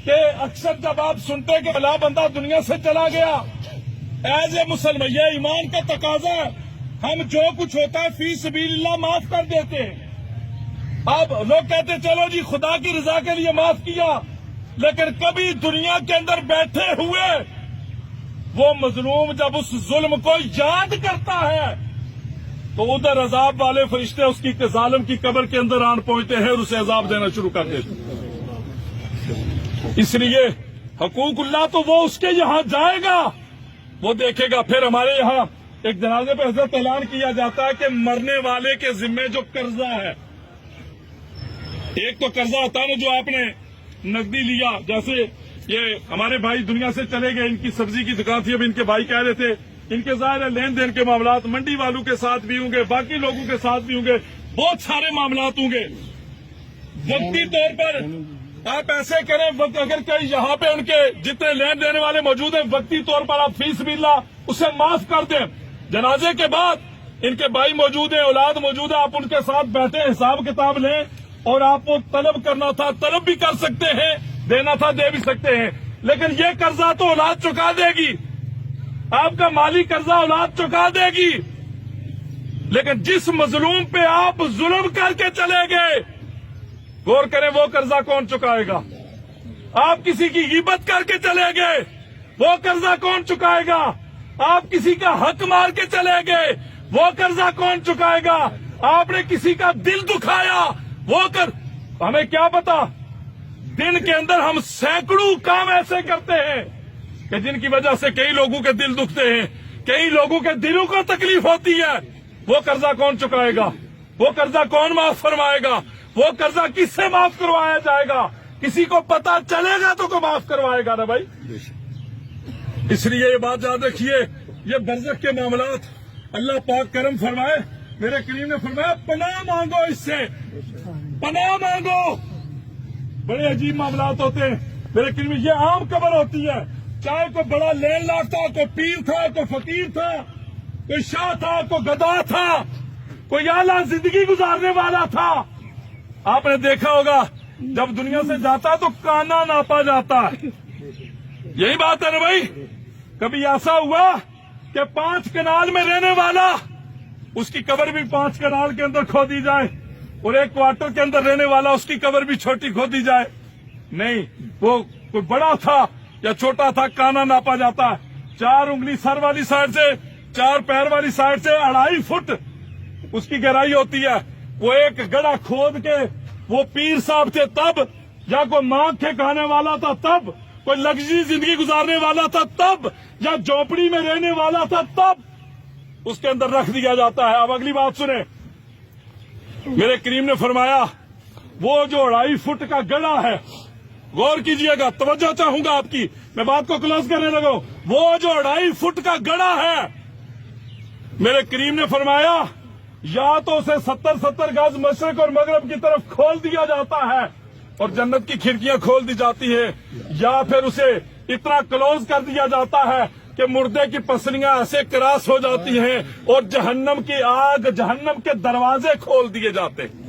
کہ اکثر جب آپ سنتے کہ بلا بندہ دنیا سے چلا گیا، ایز اے مسلمان یہ ایمان کا تقاضا ہے، ہم جو کچھ ہوتا ہے فی سبیل اللہ معاف کر دیتے ہیں۔ اب لوگ کہتے ہیں چلو جی خدا کی رضا کے لیے معاف کیا، لیکن کبھی دنیا کے اندر بیٹھے ہوئے وہ مظلوم جب اس ظلم کو یاد کرتا ہے تو ادھر عذاب والے فرشتے اس کی ظالم کی قبر کے اندر آن پہنچتے ہیں اور اسے عذاب دینا شروع کر دیتے ہیں۔ اس لیے حقوق اللہ تو وہ اس کے یہاں جائے گا، وہ دیکھے گا۔ پھر ہمارے یہاں ایک جنازے پہ حضرت اعلان کیا جاتا ہے کہ مرنے والے کے ذمے جو قرضہ ہے، ایک تو قرضہ ہوتا ہے نا جو آپ نے نقدی لیا، جیسے یہ ہمارے بھائی دنیا سے چلے گئے، ان کی سبزی کی دکان تھی، اب ان کے بھائی کہہ رہے تھے ان کے ظاہر ہے لین دین کے معاملات منڈی والوں کے ساتھ بھی ہوں گے، باقی لوگوں کے ساتھ بھی ہوں گے، بہت سارے معاملات ہوں گے۔ وقتی طور پر آپ ایسے کریں، اگر کہیں یہاں پہ ان کے جتنے لین دینے والے موجود ہیں وقتی طور پر آپ فی سبیل اللہ اسے معاف کر دیں۔ جنازے کے بعد ان کے بھائی موجود ہیں، اولاد موجود ہے، آپ ان کے ساتھ بیٹھے حساب کتاب لیں، اور آپ کو طلب کرنا تھا طلب بھی کر سکتے ہیں، دینا تھا دے بھی سکتے ہیں، لیکن یہ قرضہ تو اولاد چکا دے گی، آپ کا مالی قرضہ اولاد چکا دے گی۔ لیکن جس مظلوم پہ آپ ظلم کر کے چلے گئے، غور کریں وہ قرضہ کون چکائے گا؟ آپ کسی کی غیبت کر کے چلے گئے، وہ قرضہ کون چکائے گا؟ آپ کسی کا حق مار کے چلے گئے، وہ قرضہ کون چکائے گا؟ آپ نے کسی کا دل دکھایا، وہ ہمیں کیا پتا دن کے اندر ہم سینکڑوں کام ایسے کرتے ہیں کہ جن کی وجہ سے کئی لوگوں کے دل دکھتے ہیں، کئی لوگوں کے دلوں کو تکلیف ہوتی ہے۔ وہ قرضہ کون چکائے گا؟ وہ قرضہ کون معاف فرمائے گا؟ وہ قرضہ کس سے معاف کروایا جائے گا؟ کسی کو پتا چلے گا تو کو معاف کروائے گا نا بھائی۔ اس لیے یہ بات یاد رکھیے، یہ برزخ کے معاملات اللہ پاک کرم فرمائے۔ میرے کریم نے فرمایا پناہ مانگو، اس سے پناہ مانگو۔ بڑے عجیب معاملات ہوتے ہیں میرے کریم، یہ عام قبر ہوتی ہے، چاہے کوئی بڑا لین لاٹ تھا، کوئی پیر تھا، کوئی فقیر تھا، کوئی شاہ تھا، کوئی گدا تھا، کوئی اعلیٰ زندگی گزارنے والا تھا۔ آپ نے دیکھا ہوگا جب دنیا سے جاتا ہے تو کانا ناپا جاتا ہے، یہی بات ہے نا بھائی۔ کبھی ایسا ہوا کہ 5 کنال میں رہنے والا اس کی قبر بھی 5 کنال کے اندر کھودی جائے، اور 1 کوارٹر کے اندر رہنے والا اس کی قبر بھی چھوٹی کھودی جائے؟ نہیں، وہ کوئی بڑا تھا یا چھوٹا تھا، کانا ناپا جاتا ہے۔ 4 انگلی سر والی سائڈ سے، 4 پیر والی سائڈ سے 2.5 فٹ اس کی گہرائی ہوتی ہے۔ وہ ایک گڑھا کھود کے وہ پیر صاحب تھے تب، یا کوئی مانگ کے کھانے والا تھا تب، کوئی لگژری زندگی گزارنے والا تھا تب، یا جھونپڑی میں رہنے والا تھا تب اس کے اندر رکھ دیا جاتا ہے۔ اب اگلی بات سنیں، میرے کریم نے فرمایا وہ جو 2.5 فٹ کا گڑھا ہے، غور کیجئے گا، توجہ چاہوں گا آپ کی، میں بات کو کلوز کرنے لگا ہوں۔ وہ جو 2.5 فٹ کا گڑھا ہے، میرے کریم نے فرمایا یا تو اسے 70 گز مشرق اور مغرب کی طرف کھول دیا جاتا ہے اور جنت کی کھڑکیاں کھول دی جاتی ہے، یا پھر اسے اتنا کلوز کر دیا جاتا ہے کہ مردے کی پسلیاں ایسے کراس ہو جاتی ہیں اور جہنم کی آگ، جہنم کے دروازے کھول دیے جاتے ہیں۔